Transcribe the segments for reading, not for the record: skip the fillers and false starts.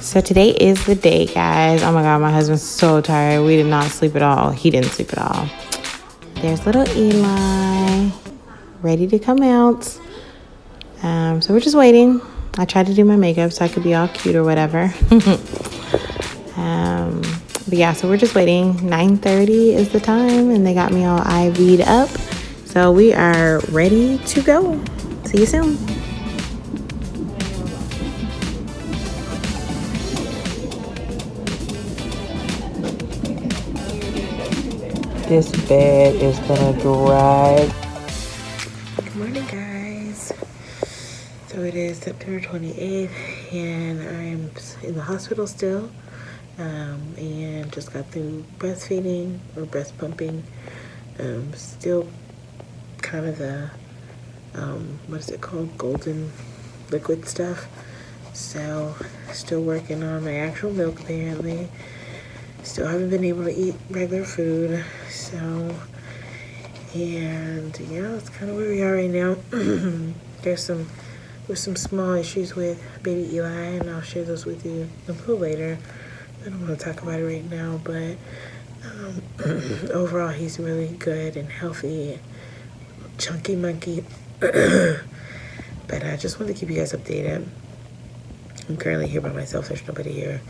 So today is the day, guys. Oh my God, my husband's so tired. We did not sleep at all. He didn't sleep at all. There's little Eli, ready to come out. So we're just waiting. I tried to do my makeup so I could be all cute or whatever. But yeah, so we're just waiting. 9:30 is the time, and they got me all IV'd up. So we are ready to go. See you soon. This bed is gonna drive. Good morning, guys. So it is September 28th, and I'm in the hospital still. And just got through breastfeeding or breast pumping. Still kind of the what is it called? Golden liquid stuff. So still working on my actual milk apparently. Still haven't been able to eat regular food. So, and yeah, that's kind of where we are right now. There's some small issues with baby Eli, and I'll share those with you a little later. I don't want to talk about it right now, but overall he's really good and healthy, chunky monkey. But I just wanted to keep you guys updated. I'm currently here by myself. There's nobody here.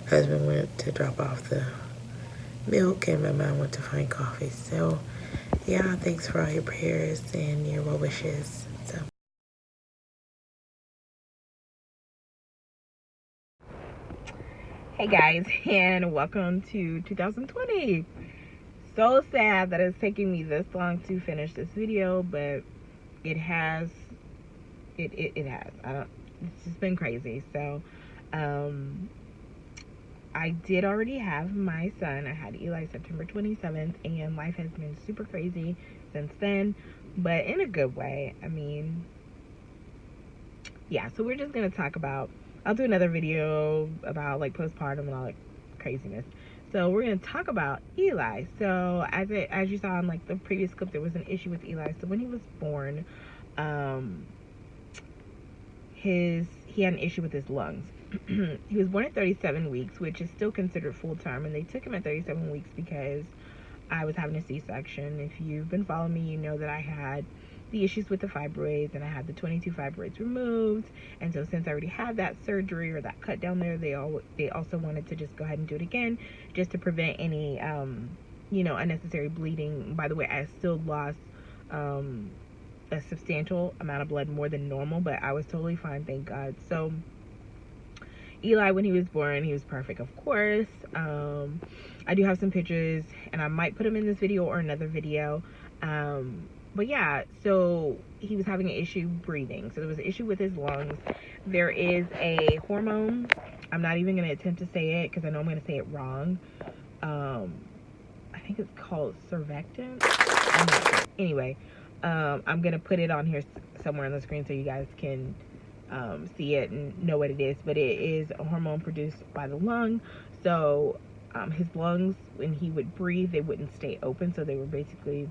Husband went to drop off the milk, and my mom went to find coffee. So yeah, thanks for all your prayers and your well wishes. So hey guys, and welcome to 2020. So sad that it's taking me this long to finish this video, but it has. It has. It's just been crazy. So I did already have my son. I had Eli September 27th, and life has been super crazy since then, but in a good way. I mean, yeah, so we're just gonna talk about, I'll do another video about like postpartum and all that craziness. So we're gonna talk about Eli. So as you saw in like the previous clip, there was an issue with Eli. So when he was born, he had an issue with his lungs. He was born at 37 weeks, which is still considered full term, and they took him at 37 weeks because I was having a C-section. If you've been following me, you know that I had the issues with the fibroids, and I had the 22 fibroids removed. And so since I already had that surgery or that cut down there, they also wanted to just go ahead and do it again, just to prevent any unnecessary bleeding. By the way, I still lost a substantial amount of blood, more than normal, but I was totally fine, thank God. So Eli, when he was born, he was perfect, of course. I do have some pictures, and I might put them in this video or another video. But yeah, so he was having an issue breathing. So there was an issue with his lungs. There is a hormone. I'm not even going to attempt to say it because I know I'm going to say it wrong. I think it's called surfactant. I'm not sure. Anyway, I'm going to put it on here somewhere on the screen so you guys can see it and know what it is. But it is a hormone produced by the lung. So his lungs, when he would breathe, they wouldn't stay open. So they were basically,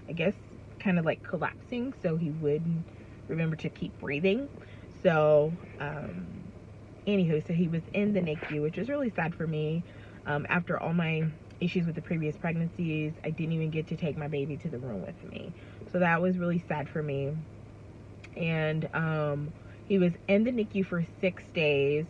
I guess, kind of like collapsing. So he wouldn't remember to keep breathing. So anywho, so he was in the NICU, which was really sad for me. After all my issues with the previous pregnancies, I didn't even get to take my baby to the room with me. So that was really sad for me. And he was in the NICU for 6 days.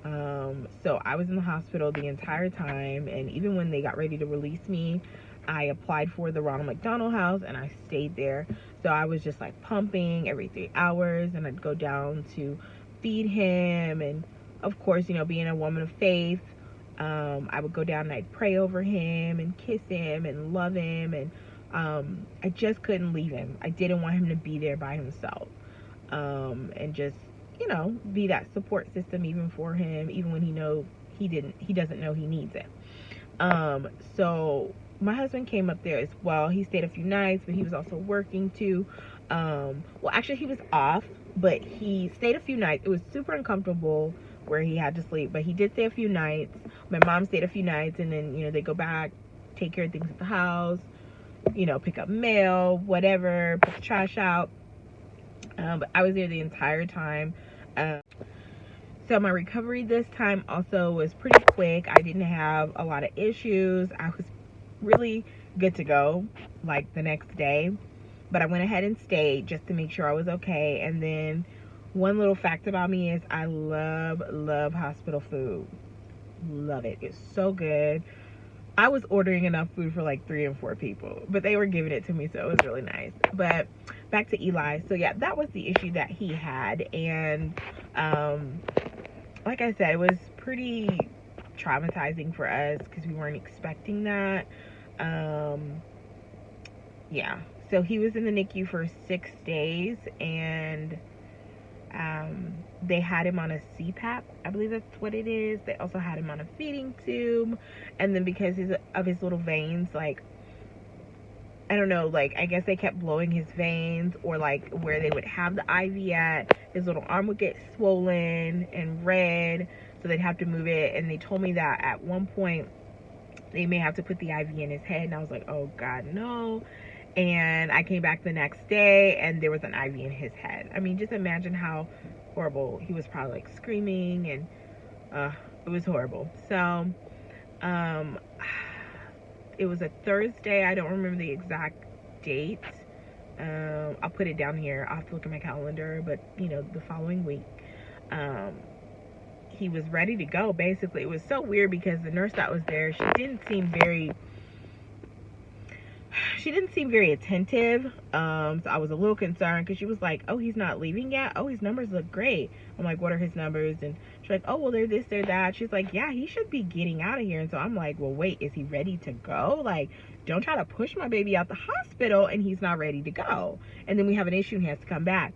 So I was in the hospital the entire time, and even when they got ready to release me, I applied for the Ronald McDonald House, and I stayed there. So I was just like pumping every 3 hours, and I'd go down to feed him, and of course, being a woman of faith, I would go down and I'd pray over him and kiss him and love him, and I just couldn't leave him. I didn't want him to be there by himself, and just be that support system even for him, even when he doesn't know he needs it. So my husband came up there as well. He stayed a few nights, but he was also working too. Well, actually he was off, but he stayed a few nights. It was super uncomfortable where he had to sleep, but he did stay a few nights. My mom stayed a few nights, and then they go back, take care of things at the house, pick up mail, whatever, put the trash out. But I was there the entire time. So my recovery this time also was pretty quick. I didn't have a lot of issues. I was really good to go like the next day, but I went ahead and stayed just to make sure I was okay. And then one little fact about me is I love hospital food. Love it. It's so good. I was ordering enough food for like 3 and 4 people, but they were giving it to me, so it was really nice. But back to Eli. So yeah, that was the issue that he had. And like I said, it was pretty traumatizing for us because we weren't expecting that. Yeah, so he was in the NICU for 6 days, and they had him on a CPAP, I believe that's what it is. They also had him on a feeding tube, and then because of his little veins, like, I don't know, like, I guess they kept blowing his veins, or like where they would have the IV at, his little arm would get swollen and red, so they'd have to move it. And they told me that at one point they may have to put the IV in his head, and I was like, oh God, no. And I came back the next day and there was an IV in his head. I mean, just imagine how horrible. He was probably like screaming, and it was horrible. So it was a Thursday. I don't remember the exact date. I'll put it down here. I'll have to look at my calendar, but you know, the following week, he was ready to go. Basically, it was so weird because the nurse that was there, she didn't seem very attentive. So I was a little concerned because she was like, oh, he's not leaving yet. Oh, his numbers look great. I'm like, what are his numbers? And she's like, oh, well, they're this, they're that. She's like, yeah, he should be getting out of here. And so I'm like, well, wait, is he ready to go? Like, don't try to push my baby out the hospital and he's not ready to go. And then we have an issue and he has to come back.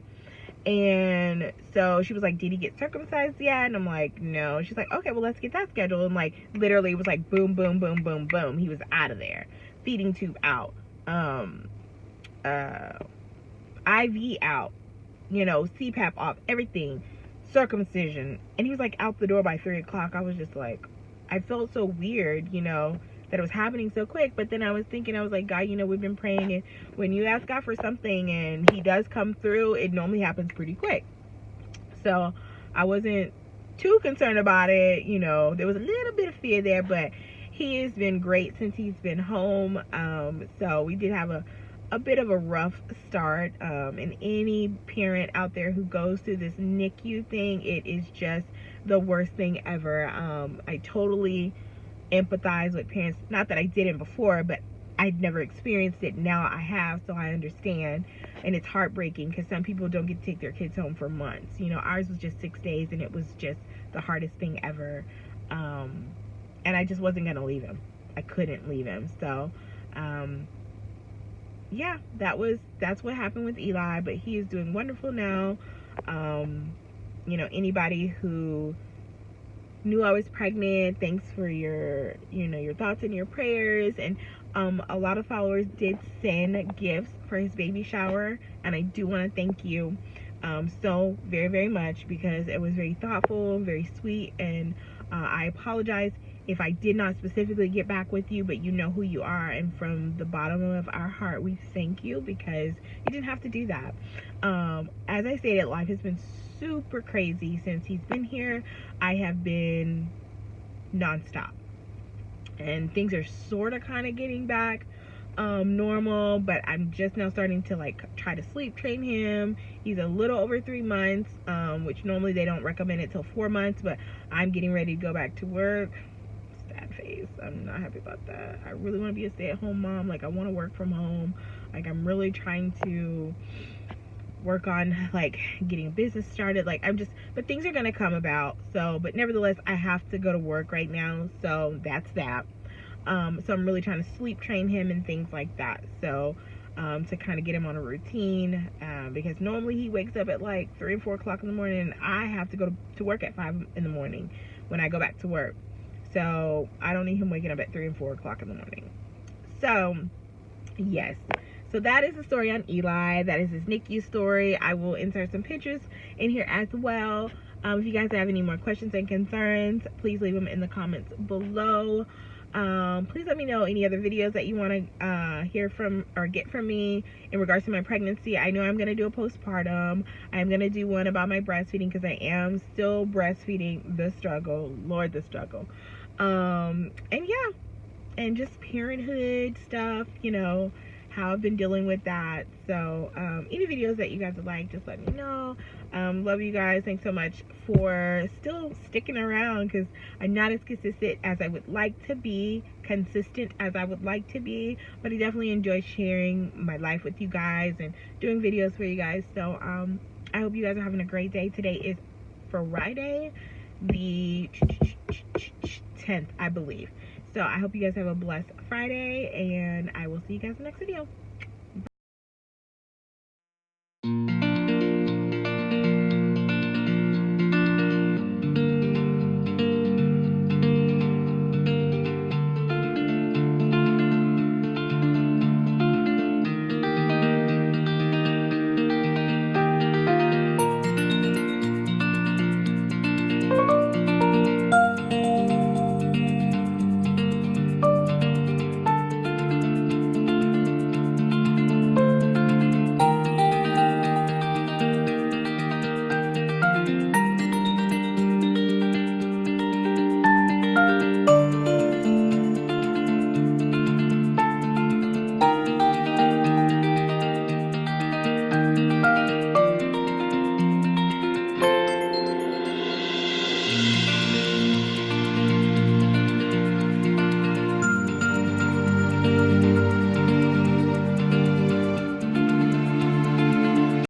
And so she was like, did he get circumcised yet? And I'm like, no. She's like, okay, well, let's get that scheduled. And like, literally it was like boom, boom, boom, boom, boom. He was out of there. Feeding tube out. IV out, you know, CPAP off, everything, circumcision. And he was like out the door by 3 o'clock. I was just like, I felt so weird, you know, that it was happening so quick. But then I was thinking, I was like, God, you know, we've been praying, and when you ask God for something and he does come through, it normally happens pretty quick. So I wasn't too concerned about it. You know, there was a little bit of fear there, but he has been great since he's been home. So we did have a bit of a rough start. And any parent out there who goes through this NICU thing, it is just the worst thing ever. I totally empathize with parents. Not that I didn't before, but I'd never experienced it. Now I have, so I understand. And it's heartbreaking because some people don't get to take their kids home for months. You know, ours was just 6 days, and it was just the hardest thing ever. And I just wasn't going to leave him. I couldn't leave him. So, yeah, that's what happened with Eli, but he is doing wonderful now. You know, anybody who knew I was pregnant, thanks for your, you know, your thoughts and your prayers. And a lot of followers did send gifts for his baby shower, and I do want to thank you so very, very much, because it was very thoughtful, very sweet. And I apologize if I did not specifically get back with you, but you know who you are, and from the bottom of our heart, we thank you, because you didn't have to do that. As I stated, life has been super crazy since he's been here. I have been nonstop, and things are sort of kind of getting back normal, but I'm just now starting to like try to sleep train him. He's a little over 3 months, which normally they don't recommend it till 4 months, but I'm getting ready to go back to work. Sad face. I'm not happy about that. I really want to be a stay-at-home mom. Like, I want to work from home. Like, I'm really trying to work on like getting a business started. Like, but things are gonna come about. So, but nevertheless, I have to go to work right now, so that's that. So I'm really trying to sleep train him and things like that, so to kind of get him on a routine, because normally he wakes up at like 3 and 4 o'clock in the morning, and I have to go to work at 5 in the morning when I go back to work. So I don't need him waking up at 3 and 4 o'clock in the morning. So yes, so that is the story on Eli. That is his NICU story. I will insert some pictures in here as well. If you guys have any more questions and concerns, please leave them in the comments below. Please let me know any other videos that you want to hear from or get from me in regards to my pregnancy. I know I'm going to do a postpartum. I'm going to do one about my breastfeeding because I am still breastfeeding. The struggle. Lord, the struggle. And yeah, and just parenthood stuff, you know, how I've been dealing with that. So any videos that you guys would like, just let me know. Love you guys. Thanks so much for still sticking around, because I'm not as consistent as I would like to be, but I definitely enjoy sharing my life with you guys and doing videos for you guys. So I hope you guys are having a great day. Today is Friday, the 10th, I believe. So I hope you guys have a blessed Friday, and I will see you guys in the next video.